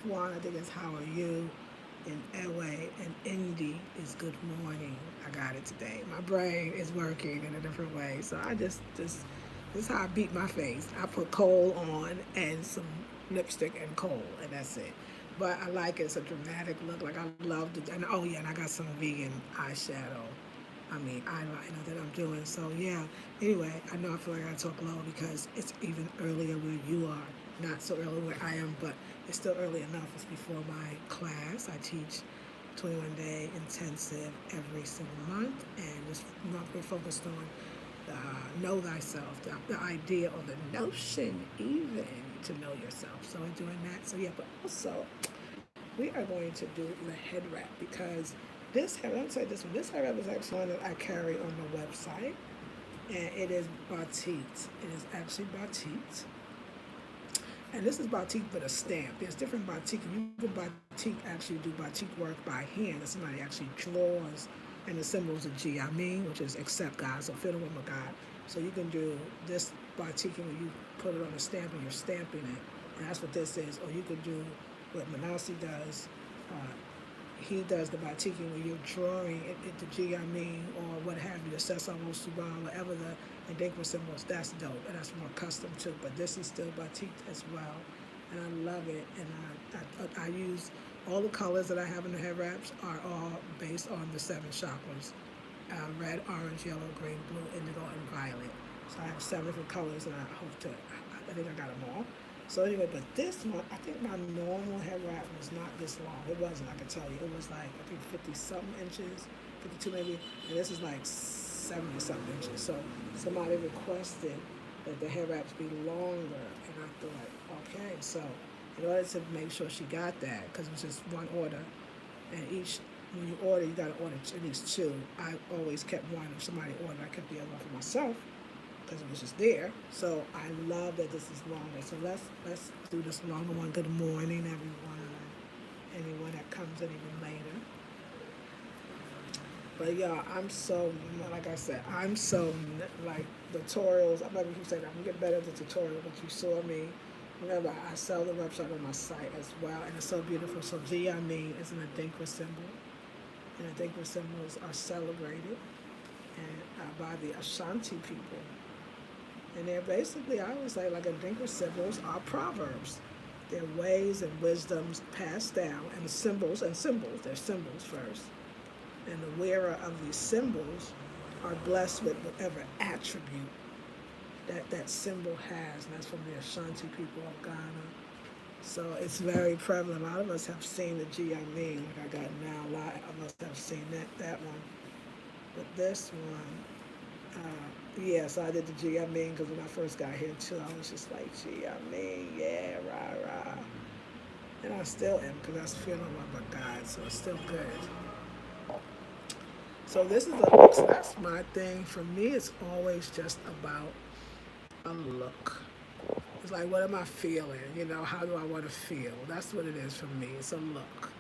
F1, I think it's how are you. In Airway and Indy is good morning. I got it today. My brain is working in a different way. So I just this is how I beat my face. I put kohl on and some lipstick and kohl, and that's it. But I like it. It's a dramatic look. Like I love the, and oh yeah, and I got some vegan eyeshadow. I mean eyeliner that I'm doing. So yeah. Anyway, I know I feel like I talk low because it's even earlier where you are. Not so early where I am, but it's still early enough. It's before my class. I teach 21-day intensive every single month, and this month we're focused on know thyself, the idea or the notion even to know yourself. So I'm doing that. So yeah, but also we are going to do the head wrap because this head, let me say this one. This head wrap is actually one that I carry on my website, and it is batik. It is actually batik. And this is batik with a stamp. There's different batik. You can batik actually do batik work by hand. That somebody actually draws, and the symbol is a G. I mean, which is accept God. So feel the will of God. So you can do this batik where you put it on a stamp and you're stamping it, and that's what this is. Or you could do what Manasi does. Uh, he does the batiking where you're drawing it the G, I mean, or what have you, the Sesamo Suban, whatever the Enigma symbols. That's dope, and that's more custom too. But this is still batik as well, and I love it. And I use all the colors that I have in the head wraps are all based on the seven chakras: red, orange, yellow, green, blue, indigo, and violet. So I have seven different colors, and I hope to. I think I got them all. So anyway, but this one, I think my normal head wrap was not this long. It wasn't, I can tell you. It was like, I think 50 something inches, 52 maybe, and this is like 70 something inches. So somebody requested that the head wraps be longer, and I thought, okay, so in order to make sure she got that, because it was just one order, and each, when you order, you got to order at least two. I always kept one. If somebody ordered, I kept the other one for myself because it was just there. So I love that this is longer. So let's do this longer one. Good morning, everyone. Anyone that comes in even later. But yeah, I'm so like I said, I'm so like tutorials. I'm not even saying I'm gonna get better at the tutorial, but you saw me. Remember, I sell the website on my site as well, and it's so beautiful. So G, I mean, is an Adinkra symbol, and Adinkra symbols are celebrated and by the Ashanti people. And they're basically, I would say, like Adinkra symbols are proverbs. They're ways and wisdoms passed down, and symbols, they're symbols first. And the wearer of these symbols are blessed with whatever attribute that symbol has, and that's from the Ashanti people of Ghana. So it's very prevalent. A lot of us have seen the G I mean, like I got now. A lot of us have seen that one. But this one, yeah, so I did the G I mean because when I first got here too, I was just like, G I mean, yeah, rah, rah. And I still am because I was feeling love by God, so it's still good. So this is a look. So that's my thing. For me, it's always just about a look. It's like, what am I feeling? You know, how do I want to feel? That's what it is for me. It's a look.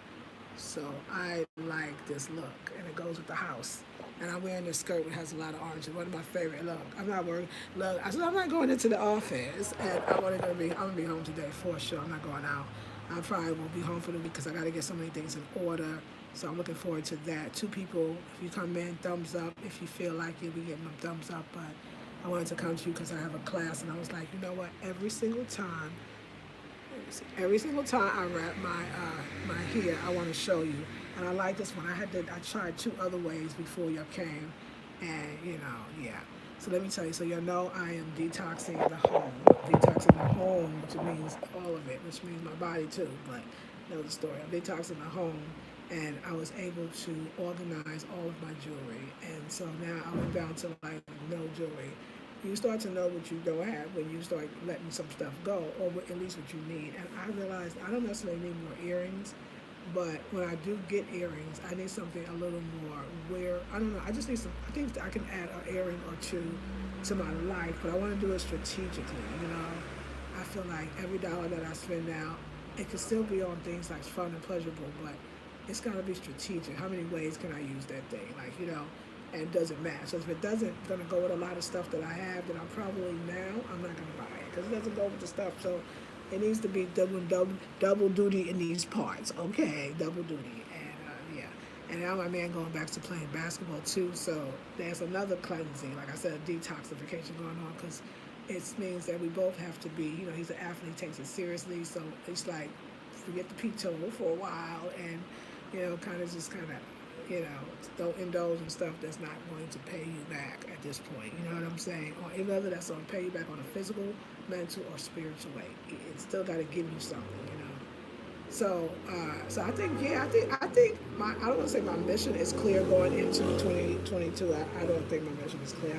So I like this look, and it goes with the house. And I'm wearing this skirt that has a lot of orange. It's one of my favorite. Look, I'm not worried. Look, I said I'm not going into the office, and I'm gonna be home today for sure. I'm not going out. I probably won't be home for the week because I got to get so many things in order. So I'm looking forward to that. Two people, if you come in, thumbs up. If you feel like you'll be getting them thumbs up. But I wanted to come to you because I have a class, and I was like, you know what? Every single time I wrap my hair, I want to show you. And I like this one. I tried two other ways before you came, and yeah. So let me tell you. So you know I am detoxing the home, which means all of it, which means my body too. But know the story. I'm detoxing the home, and I was able to organize all of my jewelry, and so now I went down to like no jewelry. You start to know what you don't have when you start letting some stuff go, or at least what you need. And I realized I don't necessarily need more earrings, but when I do get earrings, I need something a little more where, I don't know, I just need some, I think I can add an earring or two to my life, but I want to do it strategically, you know. I feel like every dollar that I spend now, it can still be on things like fun and pleasurable, but it's got to be strategic. How many ways can I use that thing? Like, and does it match? So if it doesn't, going to go with a lot of stuff that I have that I'm probably now, I'm not going to buy it because it doesn't go with the stuff. So It needs to be double duty in these parts. Okay, double duty, and yeah. And now my man going back to playing basketball too. So there's another cleansing, like I said, detoxification going on because it means that we both have to be. You know, he's an athlete, takes it seriously. So it's like forget the pito for a while, and kind of just kind of don't indulge in stuff that's not going to pay you back at this point. You know what I'm saying? Or whether that's going to pay you back on a physical, mental, or spiritual way. It's still got to give you something. So I think I think my I don't want to say my mission is clear going into 2022. I don't think my mission is clear.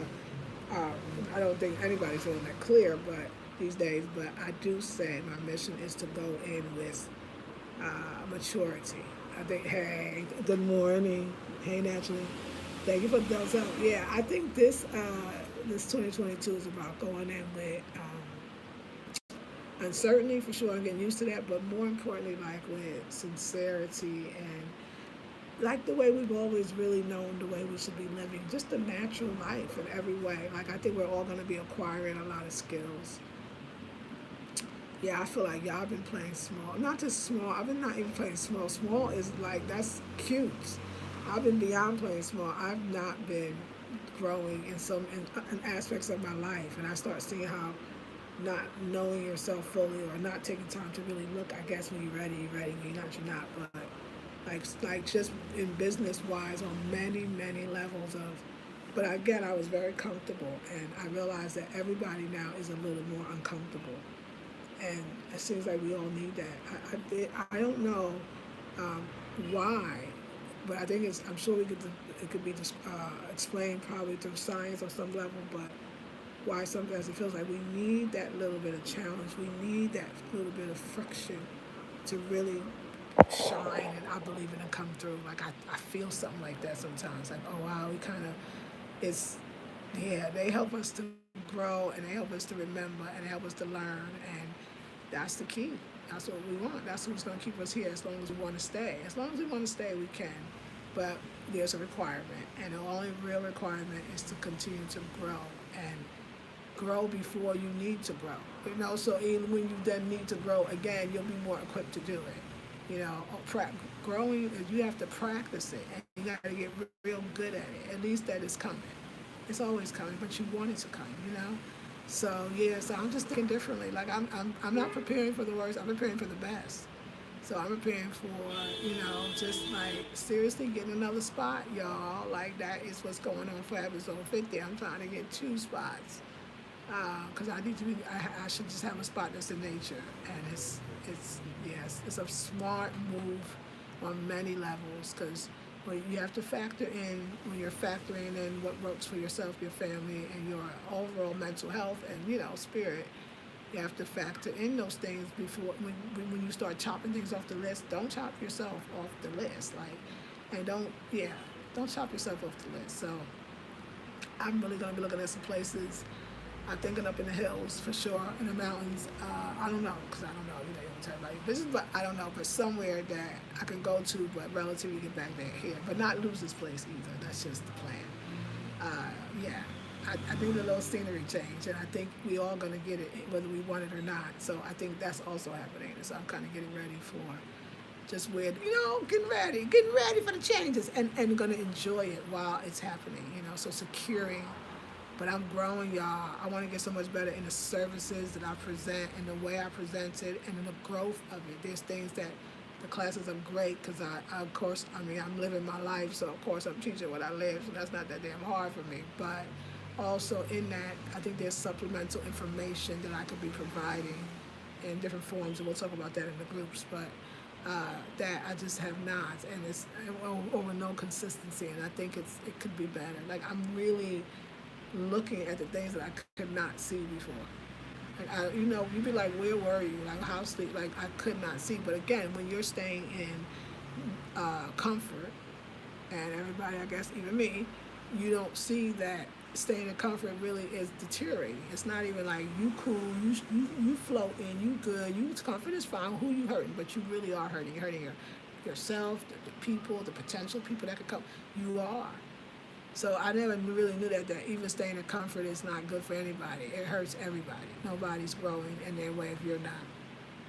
Uh, I don't think anybody's feeling that clear, but these days. But I do say my mission is to go in with maturity. I think, hey, good morning. Hey, Naturally. Thank you for the thumbs up. Yeah, I think this 2022 is about going in with uncertainty for sure and getting used to that, but more importantly, like with sincerity and like the way we've always really known the way we should be living, just a natural life in every way. Like I think we're all going to be acquiring a lot of skills. Yeah, I feel like y'all been playing small. Not just small. I've been not even playing small. Small is like that's cute. I've been beyond playing small. I've not been growing in aspects of my life, and I start seeing how not knowing yourself fully or not taking time to really look. I guess when you're ready, you're ready. When you're not, you're not. But like just in business wise, on many levels of. But again, I was very comfortable, and I realized that everybody now is a little more uncomfortable, and it seems like we all need that. I don't know um, why, but I think it's. I'm sure it could be just explained probably through science on some level, but why sometimes it feels like we need that little bit of challenge. We need that little bit of friction to really shine and I believe in and come through. Like I feel something like that sometimes. Like, oh wow, we kind of it's yeah, they help us to grow and they help us to remember and they help us to learn and that's the key. That's what we want. That's what's going to keep us here as long as we want to stay. As long as we want to stay, we can. But there's a requirement, and the only real requirement is to continue to grow and grow before you need to grow. So even when you then need to grow again, you'll be more equipped to do it. Growing, you have to practice it, and you got to get real good at it. At least that is coming. It's always coming, but you want it to come. So yeah, so I'm just thinking differently. Like I'm not preparing for the worst. I'm preparing for the best. So I'm preparing for just like seriously getting another spot, y'all. Like that is what's going on for episode 50. I'm trying to get 2 spots because I need to be. I should just have a spot that's in nature, and it's yes, it's a smart move on many levels because when you have to factor in when you're factoring in what works for yourself, your family, and your overall mental health and spirit. You have to factor in those things before when you start chopping things off the list. Don't chop yourself off the list, and don't chop yourself off the list. So I'm really gonna be looking at some places. I'm thinking up in the hills for sure, in the mountains. I don't know, because I don't know. You don't tell about your business, but I don't know. But somewhere that I can go to, but relatively get back there here, but not lose this place either. That's just the plan. Yeah, I think the little scenery change, and I think we all gonna get it, whether we want it or not. So I think that's also happening. So I'm kind of getting ready for just weird, getting ready for the changes, and gonna enjoy it while it's happening. So securing but I'm growing, y'all. I want to get so much better in the services that I present and the way I present it and in the growth of it. There's things that the classes are great because of course, I'm living my life, so of course I'm teaching what I live, so that's not that damn hard for me. But also in that, I think there's supplemental information that I could be providing in different forms, and we'll talk about that in the groups. But that I just have not, and it's over no consistency, and I think it could be better. Like I'm really looking at the things that I could not see before. Like you'd be like, where were you? Like how sleep? Like I could not see. But again, when you're staying in comfort, and everybody, I guess even me, you don't see that staying in comfort really is deteriorating. It's not even like you cool, you float in, you good, you comfort is fine. Who you hurting? But you really are hurting. You're hurting yourself, the people, the potential people that could come. You are. So I never really knew that even staying in comfort is not good for anybody. It hurts everybody. Nobody's growing in their way if you're not.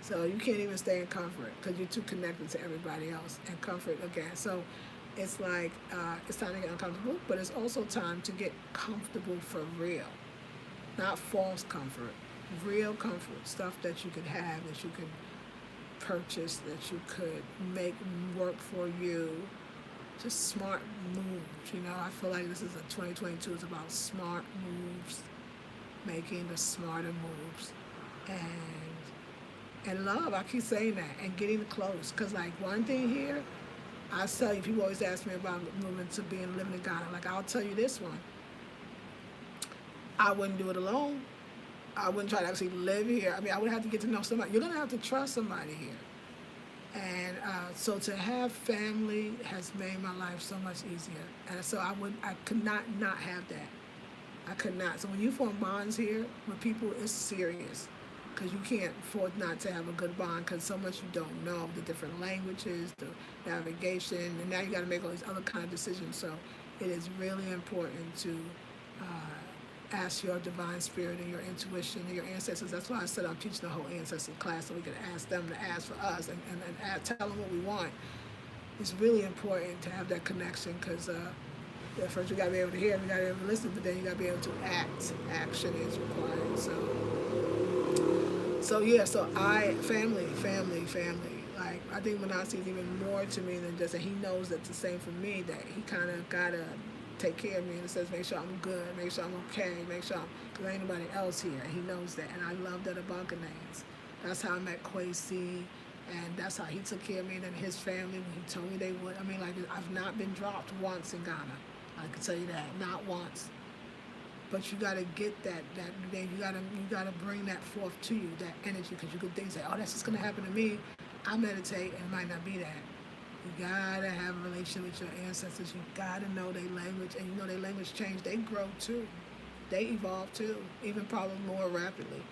So you can't even stay in comfort because you're too connected to everybody else. And comfort again. So it's like it's time to get uncomfortable, but it's also time to get comfortable for real, not false comfort, real comfort, stuff that you could have, that you could purchase, that you could make work for you. Just smart moves. I feel like this is a 2022 is about smart moves, making the smarter moves, and love. I keep saying that, and getting close. Cause like one thing here, I tell you, people always ask me about moving to being living in Ghana. Like I'll tell you this one, I wouldn't do it alone. I wouldn't try to actually live here. I mean, I would have to get to know somebody. You're gonna have to trust somebody here. And so to have family has made my life so much easier. And so I could not have that. I could not. So when you form bonds here with people, it's serious. Because you can't afford not to have a good bond because so much you don't know, the different languages, the navigation, and now you got to make all these other kind of decisions. So it is really important to ask your divine spirit and your intuition and your ancestors. That's why I said I'm teaching the whole ancestor class so we can ask them to ask for us and tell them what we want. It's really important to have that connection because first you got to be able to hear, you got to be able to listen, but then you got to be able to act. Action is required. So yeah, so family. Like I think Manasi is even more to me than just, and he knows that's the same for me, that he kind of gotta take care of me and it says make sure I'm good, make sure I'm okay, make sure because there ain't nobody else here. He knows that, and I love that about Ghanaians. That's how I met Kwesi, and that's how he took care of me and his family when he told me they would. I mean, like I've not been dropped once in Ghana. I can tell you that, not once. But you gotta get that you gotta bring that forth to you, that energy, because you could think, say, oh, that's just gonna happen to me. I meditate, and it might not be that. You gotta have a relationship with your ancestors. You gotta know their language, and their language change. They grow too, they evolve too, even probably more rapidly.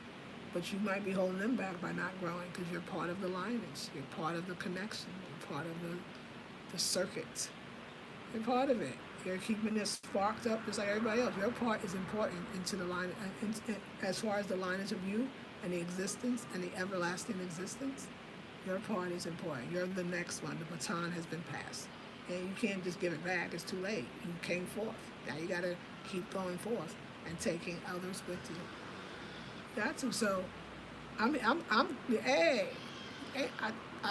But you might be holding them back by not growing because you're part of the lineage. You're part of the connection. You're part of the circuit. You're part of it. You're keeping it sparked up just like everybody else. Your part is important into the line, as far as the lineage of you and the existence and the everlasting existence. Your part is important. You're the next one. The baton has been passed. And you can't just give it back. It's too late. You came forth. Now you got to keep going forth and taking others with you. Got to. So, I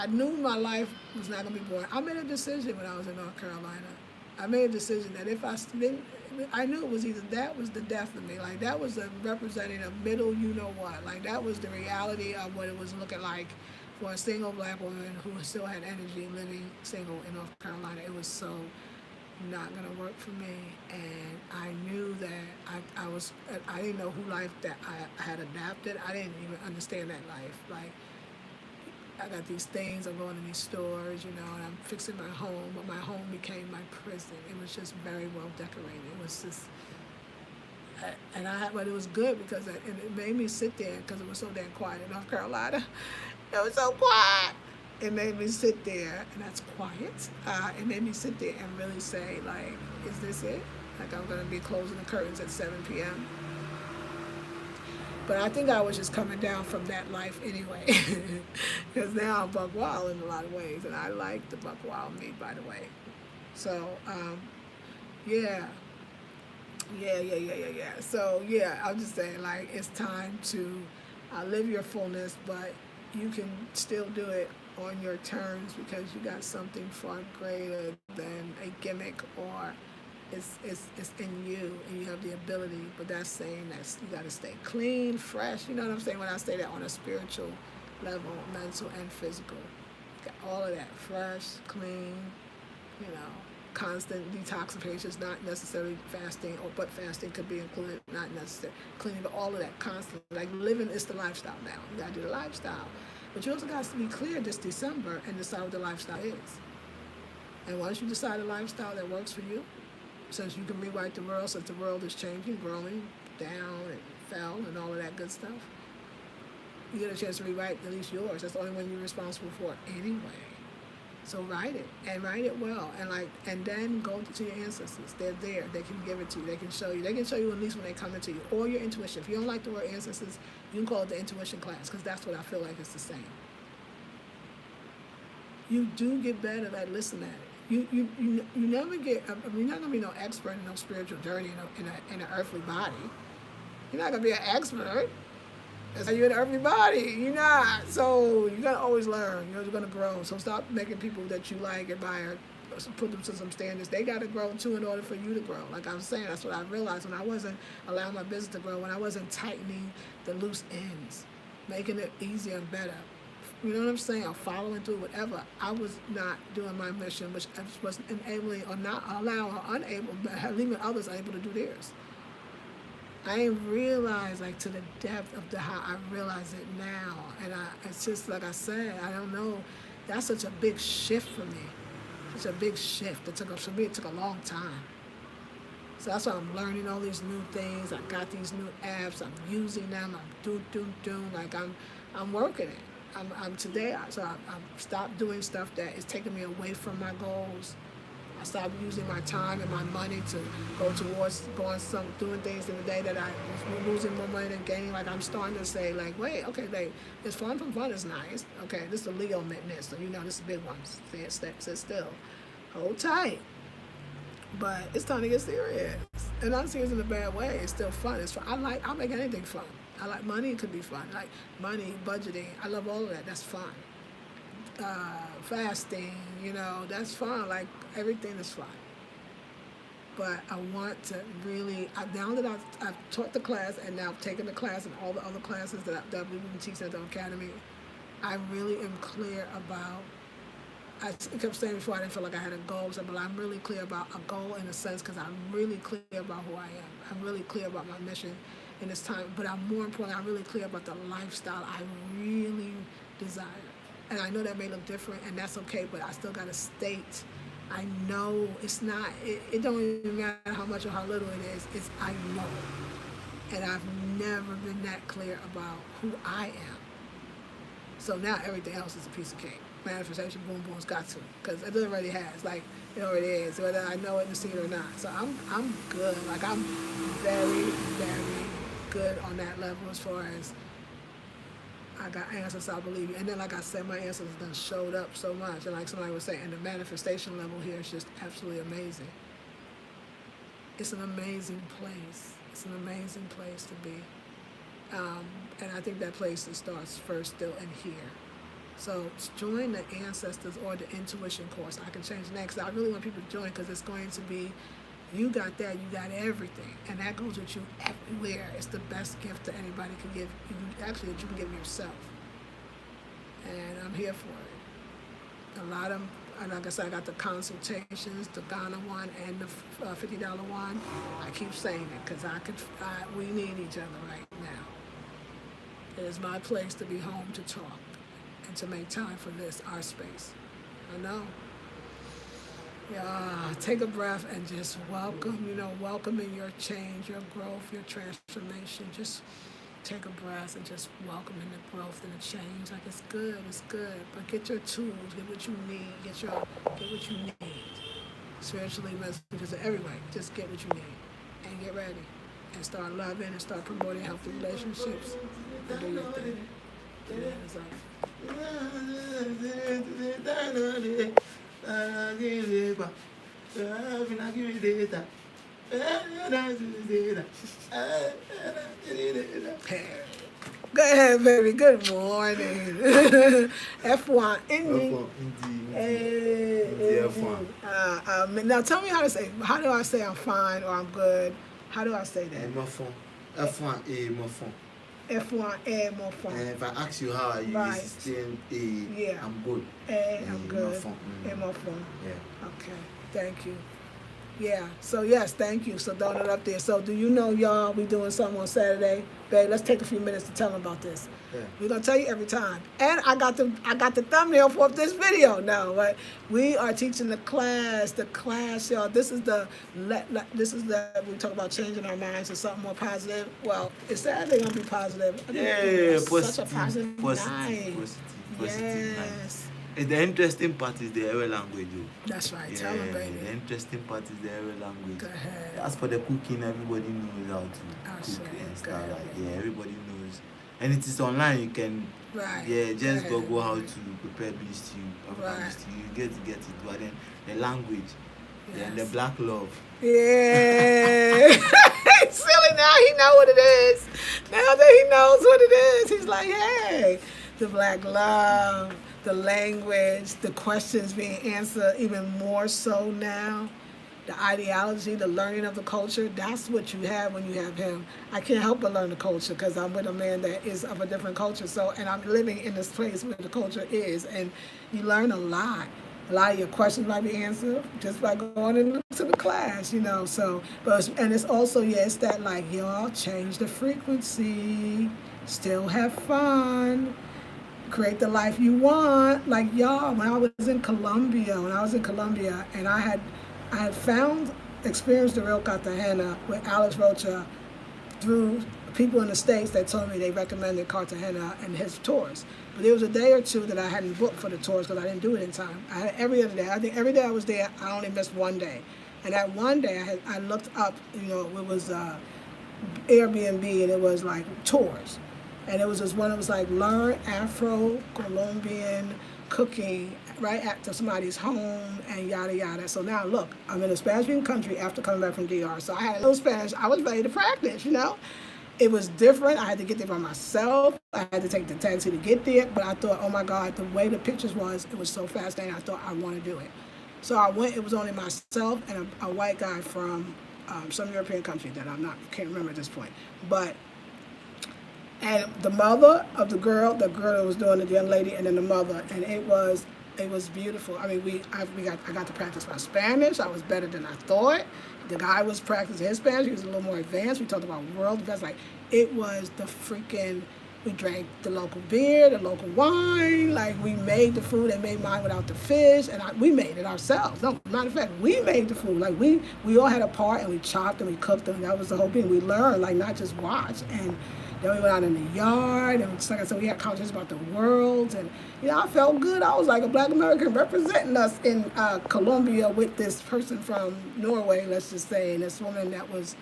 knew my life was not going to be boring. I made a decision when I was in North Carolina. I made a decision that if I didn't, I knew it was either that was the death of me. Like that was representing a middle, what. Like that was the reality of what it was looking like for a single black woman who still had energy living single in North Carolina. It was so not gonna work for me, and I knew that I didn't know who life that I had adapted. I didn't even understand that life. Like I got these things, I'm going to these stores, and I'm fixing my home, but my home became my prison. It was just very well decorated. It was just, but it was good because it made me sit there because it was so damn quiet in North Carolina. It was so quiet. It made me sit there, and that's quiet. It made me sit there and really say, like, is this it? Like I'm going to be closing the curtains at 7 p.m. But I think I was just coming down from that life anyway. Because now I'm buck wild in a lot of ways. And I like the buck wild me, by the way. So, yeah. So, yeah, I'm just saying, like, it's time to live your fullness, but you can still do it on your terms because you got something far greater than a gimmick or it's in you and you have the ability, but that's saying that you got to stay clean, fresh. You know what I'm saying when I say that on a spiritual level, mental and physical. You got all of that, fresh, clean, constant detoxification, not necessarily fasting, but fasting could be included, not necessarily cleaning, but all of that constant. Like living is the lifestyle now. You got to do the lifestyle. But you also got to be clear this December and decide what the lifestyle is. And once you decide a lifestyle that works for you, since you can rewrite the world, since the world is changing, growing, down, and fell, and all of that good stuff, you get a chance to rewrite at least yours. That's the only one you're responsible for anyway. So write it, and write it well, and then go to your ancestors. They're there. They can give it to you. They can show you. They can show you at least when they come into you, or your intuition. If you don't like the word ancestors, you can call it the intuition class, because that's what I feel like it's the same. you do get better at listening at it. You never get. I mean, you're not gonna be no expert in no spiritual journey in an earthly body. You're not gonna be an expert. That's how you're in everybody. You're not. So you gotta always learn. You're gonna grow. So stop making people that you like, admire, put them to some standards. They gotta grow too in order for you to grow. Like I was saying, that's what I realized when I wasn't allowing my business to grow, when I wasn't tightening the loose ends, making it easier and better. You know what I'm saying? Or following through, whatever. I was not doing my mission, which was enabling or not allowing or unable, but leaving others able to do theirs. I didn't realize like to the depth of how I realize it now, and it's just like I said, I don't know. That's such a big shift for me. Such a big shift. For me, it took a long time. So that's why I'm learning all these new things. I got these new apps. I'm using them. I'm doing. Like I'm working it. I'm today. So I'm stopped doing stuff that is taking me away from my goals. I stopped using my time and my money to go towards doing things in the day that I was losing more money than gaining. Like I'm starting to say, like, wait, okay, it's fun from fun is nice. Okay, this is a Leo midnight, so you know this is a big one. Sit still, hold tight. But it's time to get serious, and not serious in a bad way. It's still fun. It's fun. I'll make anything fun. I like money. It could be fun. Like money, budgeting. I love all of that. That's fun. Fasting, that's fun. Like everything is fun. But I want to really, now that I've taught the class and now I've taken the class and all the other classes that we've been teaching at the academy, I really am clear about, I kept saying before I didn't feel like I had a goal, but I'm really clear about a goal in a sense because I'm really clear about who I am. I'm really clear about my mission in this time, but I'm more importantly, I'm really clear about the lifestyle I really desire. And I know that may look different, and that's okay, but I still got to state, I know it's not, it don't even matter how much or how little it is, it's I know. And I've never been that clear about who I am. So now everything else is a piece of cake. Manifestation, boom, boom's got to, because it already has, like, it already is, whether I know it and see it or not. So I'm good, like I'm very, very good on that level as far as I got answers, I believe you. And then, like I said, my answers done showed up so much. And like somebody was saying, and the manifestation level here is just absolutely amazing. It's an amazing place. It's an amazing place to be. And I think that place starts first still in here. So join the Ancestors or the Intuition course. I can change the name because I really want people to join because it's going to be, you got that, you got everything. And that goes with you everywhere. It's the best gift that anybody can give. Actually, that you can give yourself. And I'm here for it. A lot of, and like I said, I got the consultations, the Ghana one and the $50 one. I keep saying it because we need each other right now. It is my place to be home to talk and to make time for this, our space. I know. Yeah, take a breath and just welcoming your change, your growth, your transformation. Just take a breath and just welcoming the growth and the change. Like it's good. But get your tools, get what you need, get what you need. Spiritually, mentally, every way. Just get what you need and get ready and start loving and start promoting healthy relationships and do your thing. And that is all. Go ahead, baby. Good morning. F1 Indy. F1. Now tell me how do I say I'm fine or I'm good? How do I say that? F1A, more fun. F1A, more fun. And if I ask you how are you, right. It's still A, I'm good. A, I'm good. More fun. A, more fun. Yeah. Okay, thank you. Yeah, so yes, thank you. So throwing it up there. So do you know, y'all, we doing something on Saturday? Babe, let's take a few minutes to tell them about this. Yeah. We're gonna tell you every time. And I got the thumbnail for this video now. But we are teaching the class, y'all. This is we talk about changing our minds to something more positive. Well, it's Saturday gonna be positive. Such a positive night. Positive yes. Night. The interesting part is the Ewe language. That's right. Tell them, baby. The interesting part is the Ewe language. Go ahead. As for the cooking, everybody knows how to cook and stuff. Like, everybody knows and it is online. You can Right. just Right. Google how to prepare beef stew, African beef Right. stew. You get it. But then the language, then the Yes. black love. Yeah. He's silly now. He know what it is. Now that he knows what it is, he's like, hey, the black love, the language, the questions being answered even more so now. The ideology, the learning of the culture, that's what you have when you have him. I can't help but learn the culture because I'm with a man that is of a different culture. So, and I'm living in this place where the culture is, and you learn a lot. A lot of your questions might be answered just by going into the class, you know. So, and it's also, yeah, it's that like, y'all change the frequency, still have fun, create the life you want. Like y'all, when I was in Colombia, and I had found, experienced the real Cartagena with Alex Rocha through people in the States that told me they recommended Cartagena and his tours. But there was a day or two that I hadn't booked for the tours because I didn't do it in time. I had every other day. I think every day I was there, I only missed one day. And that one day I looked up, you know, it was Airbnb, and it was like tours. And it was this one that was like learn Afro-Colombian cooking right after somebody's home and yada yada. So now look, I'm in a Spanish-speaking country after coming back from DR. So I had a little Spanish. I was ready to practice, you know. It was different. I had to get there by myself. I had to take the taxi to get there. But I thought, oh my God, the way the pictures was, it was so fascinating. I thought I want to do it. So I went. It was only myself and a white guy from some European country that can't remember at this point. But and the mother of the girl that was doing it, the young lady, and then the mother, and it was beautiful. I mean, I got to practice my Spanish. I was better than I thought. The guy was practicing his Spanish. He was a little more advanced. We talked about world events. Like it was the freaking. We drank the local beer, the local wine. Like we made the food. They made mine without the fish, and we made it ourselves. No, matter of fact, we made the food. Like we all had a part, and we chopped and we cooked them. That was the whole thing. We learned, like not just watch. And then we went out in the yard, and just like I said, we had conversations about the world, and you know, I felt good. I was like a Black American representing us in Colombia with this person from Norway, let's just say, and this woman that was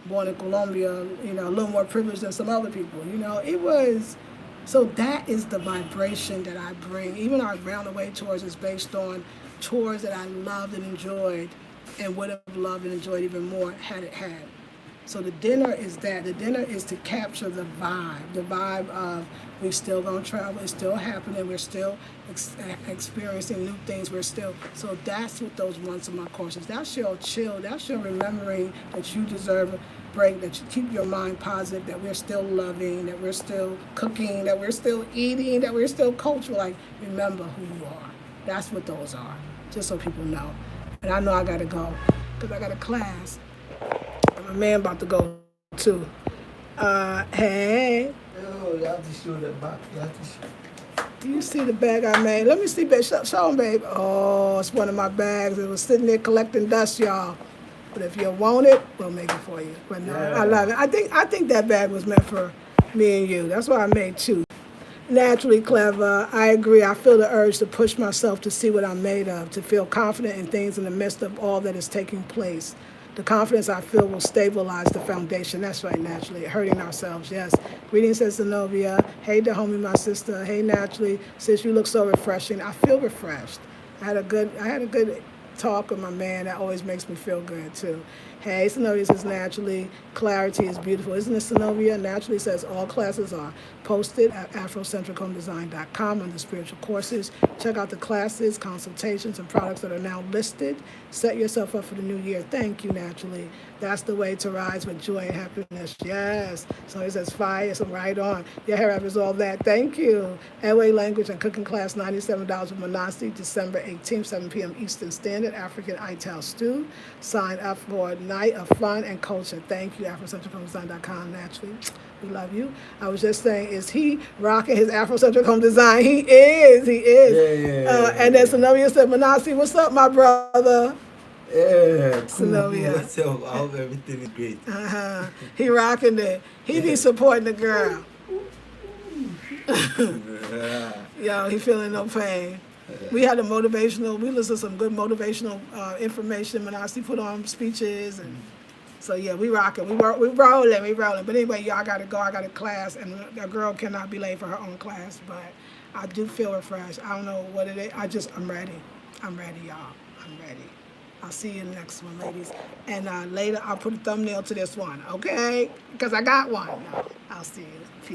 born in Colombia, you know, a little more privileged than some other people. You know, it was. So that is the vibration that I bring. Even our Round the Way tours is based on tours that I loved and enjoyed, and would have loved and enjoyed even more had it had. So the dinner is that. The dinner is to capture the vibe of we still gonna travel, it's still happening, we're still experiencing new things, so that's what those once in my courses. That's your chill, that's your remembering that you deserve a break, that you keep your mind positive, that we're still loving, that we're still cooking, that we're still eating, that we're still cultural. Like, remember who you are. That's what those are, just so people know. And I know I gotta go, because I got a class. My man about to go too. Hey. Oh, you have to show the back. You have to show. Do you see the bag I made? Let me see, babe. Show him, babe. Oh, it's one of my bags. It was sitting there collecting dust, y'all. But if you want it, we'll make it for you. But no, I love it. I think that bag was meant for me and you. That's why I made two. Naturally clever. I agree. I feel the urge to push myself to see what I'm made of, to feel confident in things in the midst of all that is taking place. The confidence I feel will stabilize the foundation. That's right, naturally. Hurting ourselves, yes. Greetings, says Zenobia. Hey, the homie, my sister. Hey, naturally. Sis, you look so refreshing. I feel refreshed. I had a good talk with my man. That always makes me feel good, too. Hey, Zenobia says naturally. Clarity is beautiful. Isn't it, Zenobia? Naturally says all classes are posted at afrocentrichomedesign.com under spiritual courses. Check out the classes, consultations, and products that are now listed. Set yourself up for the new year. Thank you, naturally. That's the way to rise with joy and happiness. Yes. So it says fire, so right on. Your hair up is all that. Thank you. Airway language and cooking class, $97 with Manasi, December 18th, 7 p.m. Eastern Standard, African Ital Stew. Sign up for a night of fun and culture. Thank you, afrocentrichomedesign.com, naturally. We love you. I was just saying, is he rocking his Afrocentric home design? He is. Yeah. And then Zenobia said, Manasi, what's up, my brother? Yeah, cool. Zenobia. What's up? I hope everything is great. He rocking it. He be supporting the girl. Yo, he feeling no pain. We had we listened to some good motivational information. Manasi put on speeches and So yeah, we rocking. We rolling. We rolling. But anyway, y'all, I gotta go. I got a class, and a girl cannot be late for her own class. But I do feel refreshed. I don't know what it is. I'm ready. I'm ready, y'all. I'm ready. I'll see you in the next one, ladies. And later, I'll put a thumbnail to this one, okay? Because I got one. I'll see you.